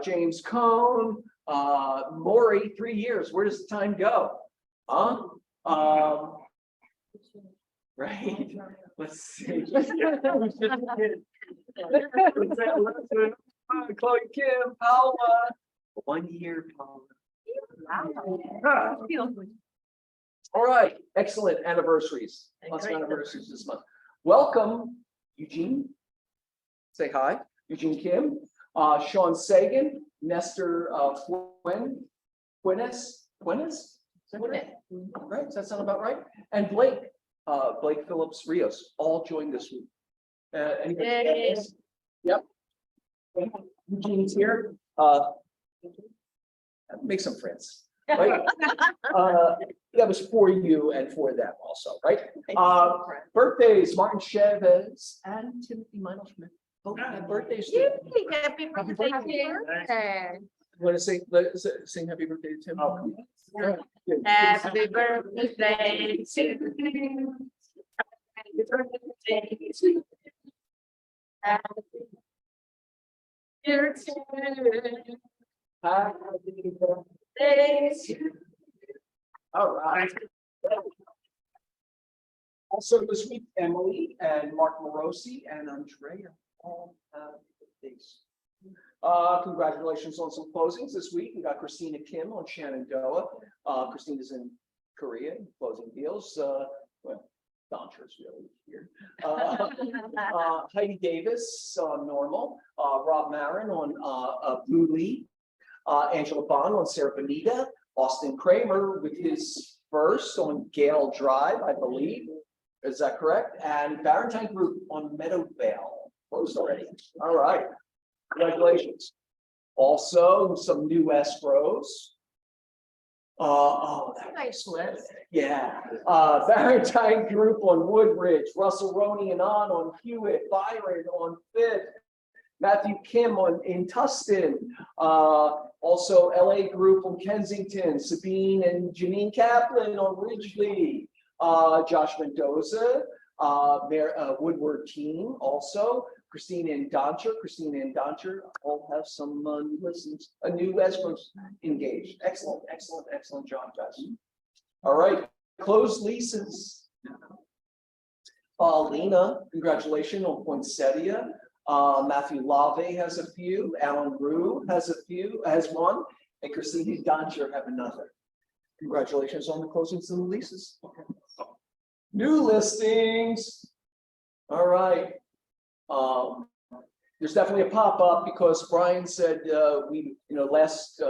James Cohn, Maury, 3 years. Where does the time go? Huh? Right? Let's see. Chloe Kim, Paula. 1 year, Paula. All right, excellent anniversaries. Lots of anniversaries this month. Welcome, Eugene. Say hi, Eugene Kim, Sean Sagan, Nestor Quinnes. Right, does that sound about right? And Blake Phillips Rios, all joined this week. Anybody? Yay. Yep. Eugene's here. Make some friends. Right? That was for you and for them also, right? Birthdays, Martin Chavez and Timothy Meinl Schmidt. Both have birthdays today. Happy birthday to you. Want to sing happy birthday to Tim? Oh, Happy birthday to you. Happy birthday to you. Happy birthday. Happy Birthday. All right. Also this week, Emily and Mark Morosi and Andrea all have birthdays. Congratulations on some closings this week. We got Christina Kim on Shenandoah. Christina's in Korea closing deals. Well, Dontra's really here. Heidi Davis on Normal. Rob Marin on Blue Lee. Angela Bond on Sarah Bonita. Austin Kramer with his first on Gale Drive, I believe. Is that correct? And Barentine Group on Meadowvale. Closed already. All right. Congratulations. Also, some new escrows. Nice list. Yeah. Barentine Group on Woodridge. Russell Roney and on Hewitt. Byron on Fifth. Matthew Kim in Tustin. Also LA Group on Kensington. Sabine and Janine Kaplan on Ridgely. Josh Mendoza, Woodward team also. Christina and Doncher all have some new listings, new escrows engaged. Excellent job, guys. All right, closed leases. Lena, congratulations on Poinsettia. Matthew Lave has a few. Alan Rue has one, and Christina Doncher have another. Congratulations on the closings and the leases. New listings. All right. There's definitely a pop-up because Brian said last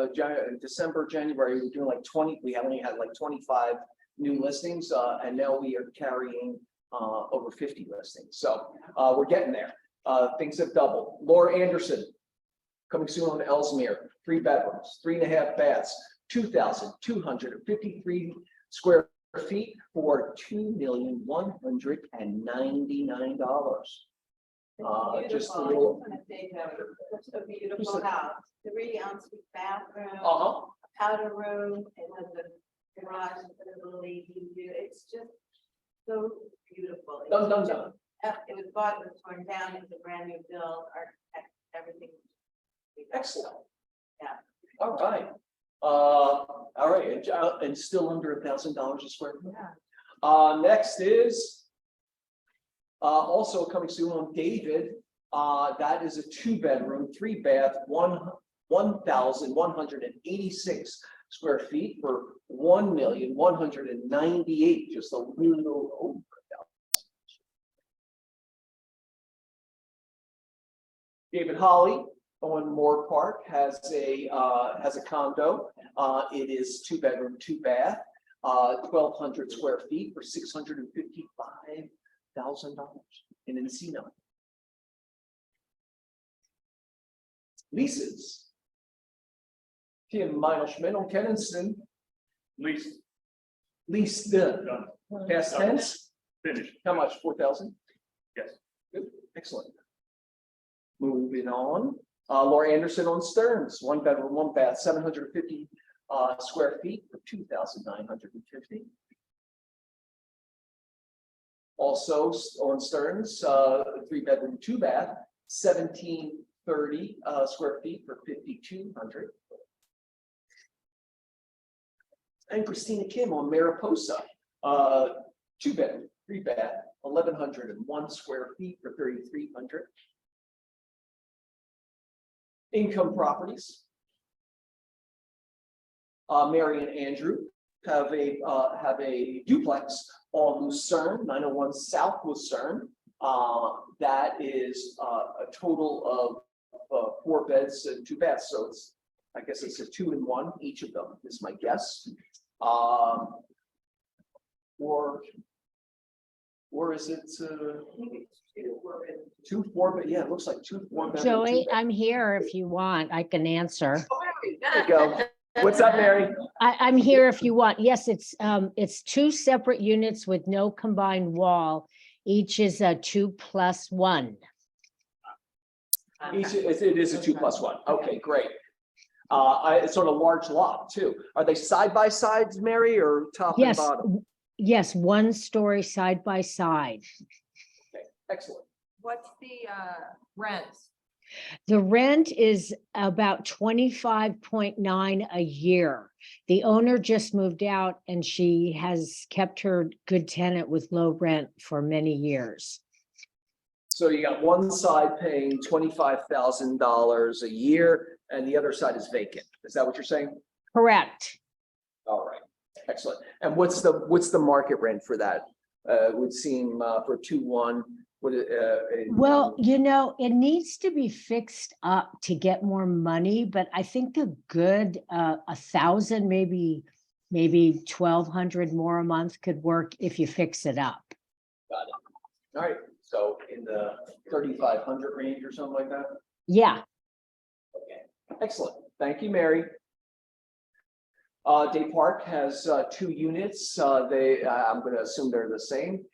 December, January, we were doing like 20, we only had like 25 new listings, and now we are carrying over 50 listings. So we're getting there. Things have doubled. Laura Anderson, coming soon on Ellesmere, 3 bedrooms, 3.5 baths, 2,253 square feet for $2,199,000. Just a little. It's a beautiful house, 3 ensuite bathroom, Uh-huh. powder room, it has a garage with a little ADU. It's just so beautiful. It's Done. It was bought, it was torn down, it was a brand new build, architect, everything. Excellent. Yeah. All right. All right, and still under $1,000 a square foot. Yeah. Next is also coming soon on David. That is a 2-bedroom, 3-bath, 1,186 square feet for $1,198,000, just a little over. David Holly on Moore Park has a condo. It is 2-bedroom, 2-bath, 1,200 square feet for $655,000 in Encino. Leases. Tim Meinl Schmidt on Kenniston. Least Leased. done, Past tense. finished. How much? 4,000? Yes. Good. Excellent. Moving on. Laura Anderson on Stearns, 1 bedroom, 1 bath, 750 square feet for 2,950. Also on Stearns, 3 bedroom, 2 bath, 1,730 square feet for 5,200. And Christina Kim on Mariposa, 2 bedroom, 3 bath, 1,101 square feet for 3,300. Income properties. Mary and Andrew have a duplex on Lucerne, 901 South Lucerne. That is a total of 4 beds and 2 baths. So it's, I guess it's a 2 and 1 each of them is my guess. Or is it 2 4? But yeah, it looks like 2 4 bedroom. Joey, I'm here if you want. I can answer. There you go. What's up, Mary? I'm here if you want. Yes, it's 2 separate units with no combined wall. Each is a 2+1. It is a 2+1. Okay, great. It's on a large lot too. Are they side by sides, Mary, or top and Yes, bottom? yes, 1 story side by side. Okay, excellent. What's the rents? The rent is about 25.9 a year. The owner just moved out and she has kept her good tenant with low rent for many years. So you got one side paying $25,000 a year and the other side is vacant. Is that what you're saying? Correct. All right, excellent. And what's the market rent for that? Would seem for 2-1. Well, you know, it needs to be fixed up to get more money, but I think a good 1,000, maybe 1,200 more a month could work if you fix it up. Got it. All right, so in the 3,500 range or something like that? Yeah. Okay, excellent. Thank you, Mary. Day Park has 2 units. I'm going to assume they're the same.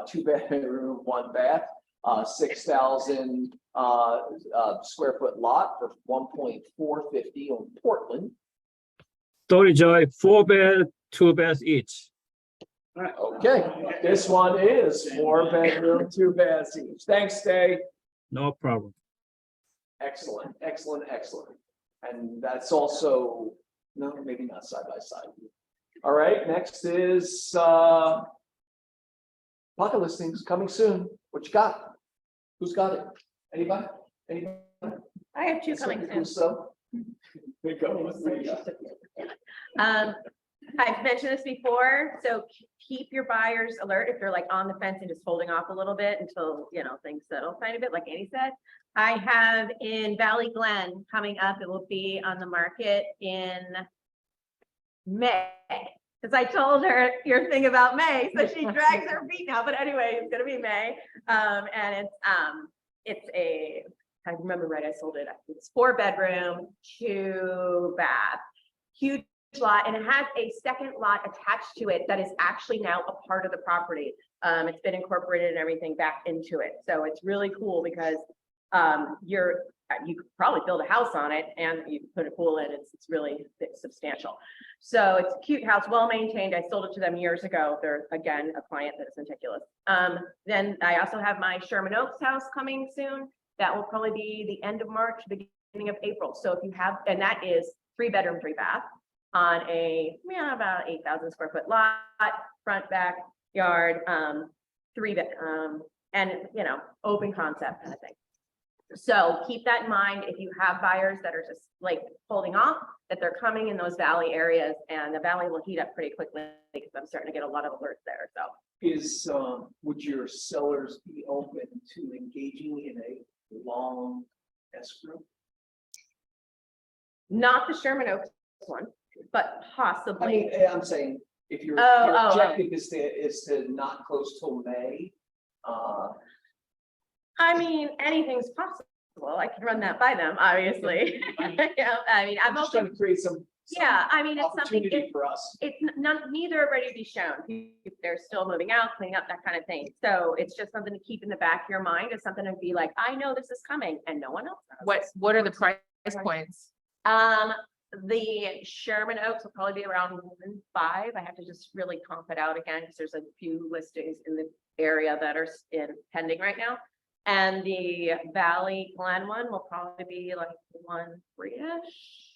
2 bedroom, 1 bath, 6,000 square foot lot for 1.450 on Portland. Sorry, Joy, 4 bed, 2 baths each. Okay, this one is 4 bedroom, 2 baths each. Thanks, Day. No problem. Excellent, excellent, excellent. And that's also, no, maybe not side by side. All right, next is pocket listings coming soon. What you got? Who's got it? Anybody? Anybody? I have 2 coming soon. So, there you go. What do you got? I've mentioned this before, so keep your buyers alert if they're like on the fence and just holding off a little bit until, you know, things settle kind of bit, like Annie said. I have in Valley Glen coming up, it will be on the market in May. Because I told her your thing about May, so she drags her feet now. But anyway, it's gonna be May, and it's a. I remember right, I sold it. It's 4 bedroom, 2 bath, huge lot, and it has a second lot attached to it that is actually now a part of the property. It's been incorporated and everything back into it, so it's really cool because you could probably build a house on it and you can put a pool in. It's really substantial. So it's a cute house, well maintained. I sold it to them years ago. They're again a client that is meticulous. Then I also have my Sherman Oaks house coming soon. That will probably be the end of March, beginning of April. So if you have, and that is 3 bedroom, 3 bath on a about 8,000 square foot lot, front, back, yard, 3 bed, and you know, open concept kind of thing. So keep that in mind if you have buyers that are just like holding off, that they're coming in those valley areas, and the valley will heat up pretty quickly because I'm starting to get a lot of alerts there. So Would your sellers be open to engaging in a long escrow? not the Sherman Oaks one, but possibly. I mean, I'm saying if your Oh, objective is to not close till May. I mean, anything's possible. I can run that by them, obviously. Yeah, I mean, I'm just trying to create some Yeah, I mean, it's something, opportunity for us. it's not, neither are ready to be shown. They're still moving out, cleaning up, that kind of thing. So it's just something to keep in the back of your mind, is something to be like, I know this is coming and no one else knows. What are the price points? The Sherman Oaks will probably be around 1.5. I have to just really comp it out again, because there's a few listings in the area that are in pending right now. And the Valley Glen one will probably be like 1.3-ish.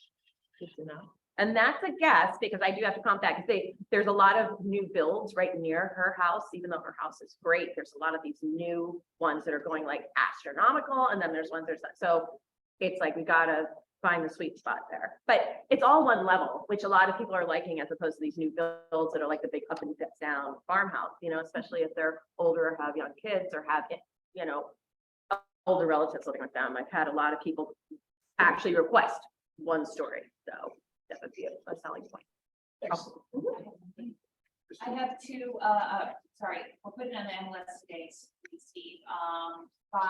Good to know. And that's a guess, because I do have to comp that, because there's a lot of new builds right near her house, even though her house is great. There's a lot of these new ones that are going like astronomical, and then there's ones so it's like we gotta find the sweet spot there. But it's all one level, which a lot of people are liking, as opposed to these new builds that are like the big up and down farmhouse, especially if they're older or have young kids or have, older relatives living with them. I've had a lot of people actually request one story, so that would be a selling point. I have two, sorry, we'll put it on the MLS today, Steve, 5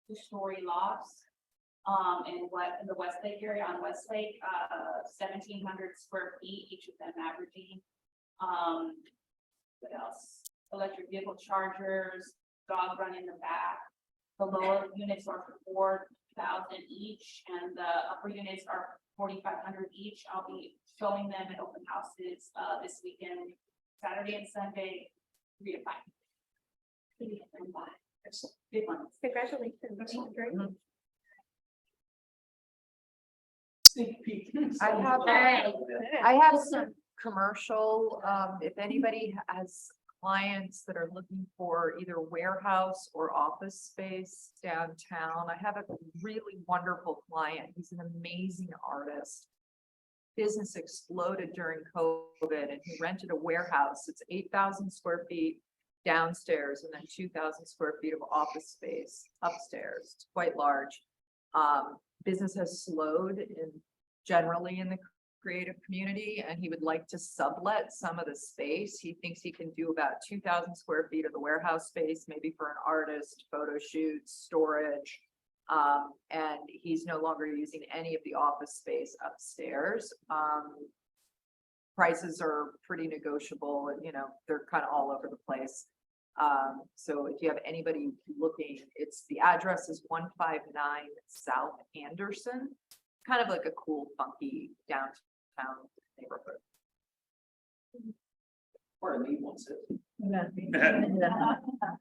2-story lofts. In the Westlake area, on Westlake, 1,700 square feet, each of them averaging. What else? Electric vehicle chargers, dog run in the back. The lower units are for 4,000 each, and the upper units are 4,500 each. I'll be showing them at open houses this weekend, Saturday and Sunday, 3 to 5. 3 to 5. Excellent. Big ones. Congratulations. Great. Sneak peek. I have some commercial, if anybody has clients that are looking for either warehouse or office space downtown. I have a really wonderful client. He's an amazing artist. Business exploded during COVID and he rented a warehouse. It's 8,000 square feet downstairs and then 2,000 square feet of office space upstairs. It's quite large. Business has slowed generally in the creative community, and he would like to sublet some of the space. He thinks he can do about 2,000 square feet of the warehouse space, maybe for an artist, photo shoots, storage. And he's no longer using any of the office space upstairs. Prices are pretty negotiable and, they're kind of all over the place. So if you have anybody looking, the address is 159 South Anderson, kind of like a cool, funky downtown neighborhood. Part of me wants it.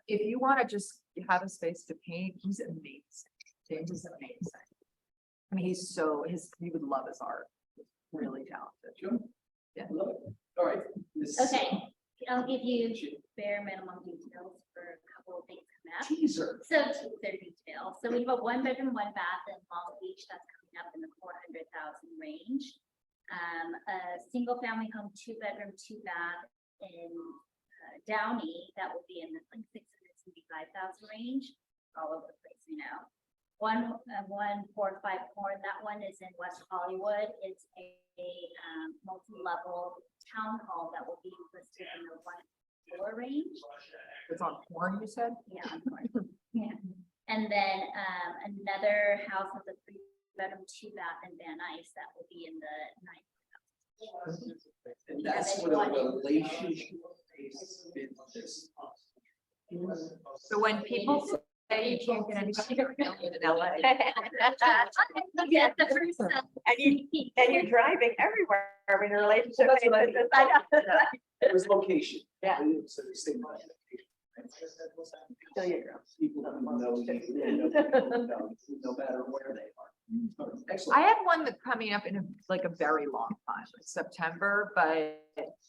If you want to just have a space to paint, he's amazing. James is amazing. I mean, you would love his art. He's really talented. Sure. Yeah. Love it. All right. Okay, I'll give you bare minimum details for a couple of things coming up. Teaser. So teaser details. So we have a 1-bedroom, 1-bath in Long Beach that's coming up in the 400,000 range. A single family home, 2-bedroom, 2-bath in Downey, that will be in the 675,000 range, all over the place, 145 Corn, that one is in West Hollywood. It's a multi-level town hall that will be listed in the 1 floor range. It's on Corn, you said? Yeah, on Corn. Yeah. And then another house with a 3-bedroom, 2-bath in Van Nuys that will be in the 9. And that's what a relationship is business. So when people say you can't get anything in LA. Yeah, the first, And you're driving everywhere in a relationship. That's what I mean. I know. It was location. Yeah. So they say my location. Still your girl. People who know you, no matter where they are. Excellent. I have one that's coming up in a very long time, like September, but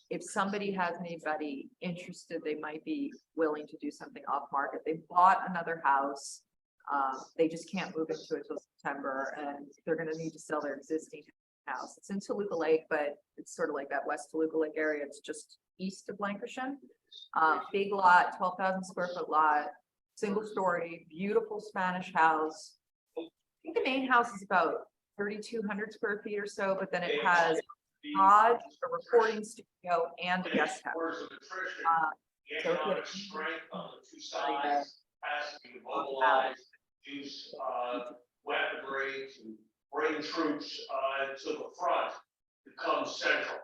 if somebody has anybody interested, they might be willing to do something off market. They bought another house. They just can't move into it till September and they're gonna need to sell their existing house. It's in Toluca Lake, but it's sort of like that West Toluca Lake area. It's just east of Lancashire. Big lot, 12,000 square foot lot, single story, beautiful Spanish house. I think the main house is about 3,200 square feet or so, but then it has a garage, a recording studio, and a guest house. So if you have Strength on the 2 sides, capacity to mobilize, use weapon grades and bring troops to the front. becomes central.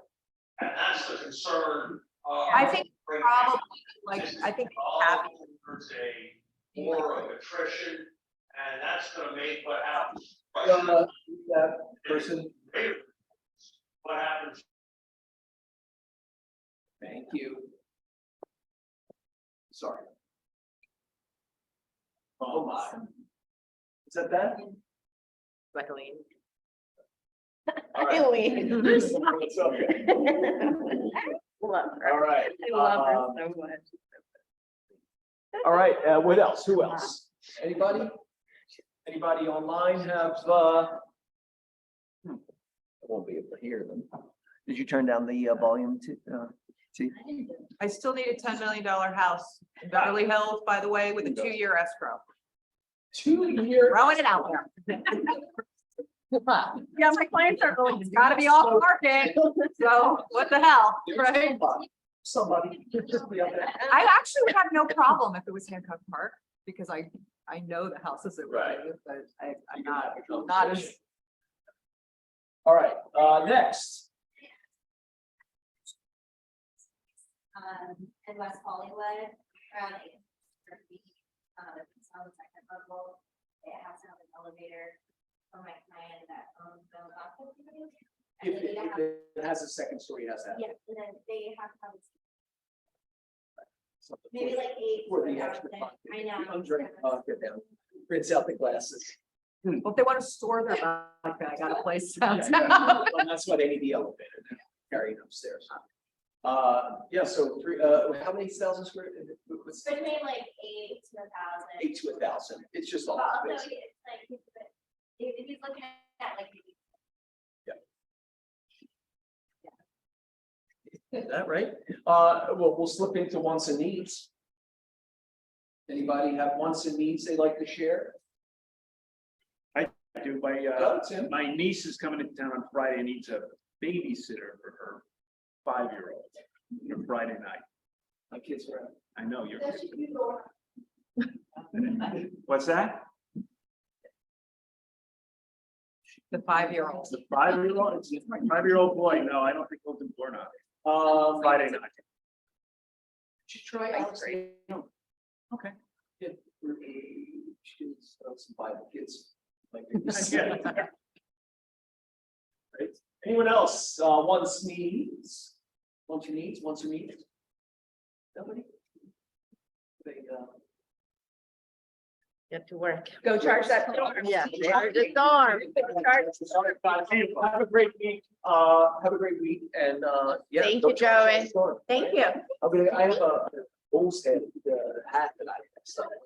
And that's the concern. I think right probably, now. like, I think All happy. There's a more of attrition, and that's gonna make what happens. That person, What happens. thank you. Sorry. Oh my. Is that that? Luckily. All right. It's okay. Love her. All right. I love her so much. All right, what else? Who else? Anybody? Anybody online have, I won't be able to hear them. Did you turn down the volume to? I still need a $10 million house in Beverly Hills, by the way, with a 2-year escrow. 2 years. Throwing it out there. Yeah, my clients are going, it's gotta be off market. So what the hell, right? Somebody. I actually would have no problem if it was Hancock Park, because I know the houses that were, Right. but I'm not as. All right, next. In West Hollywood, around 8 square feet, it's on the second level. It has to have an elevator for my client that owns the golf course. If it has a second story, it has that. Yeah, and then they have to have maybe like 8. For the square extra. thousand. I know. I'm drinking, get down. Rinse out the glasses. Well, if they want to store their backpack at a place downtown. Well, that's why they need the elevator, now, carrying upstairs. Yeah, so how many thousand square? Between like 8 to 1,000. 8 to 1,000. It's just a But lot also, of space. it's like, if he's looking at like. Is that right? We'll slip into wants and needs. Anybody have wants and needs they'd like to share? I do. Go, Tim. My niece is coming into town on Friday and needs a babysitter for her 5-year-old on Friday night. My kids are out. I know you're. What's that? The 5-year-old. The 5-year-old? It's my 5-year-old boy. No, I don't think he'll do doorknob. Friday night. Should try Alex. Okay. Some Bible kids. Like Yeah. Right. Anyone else, wants needs? Wants your needs, wants your needs? Nobody? They, Get to work. Go charge that storm. Yeah, there's the storm. Have a great week, and, yeah. Thank you, Joey. Thank you. I have a bull's head, hat that I have somewhere.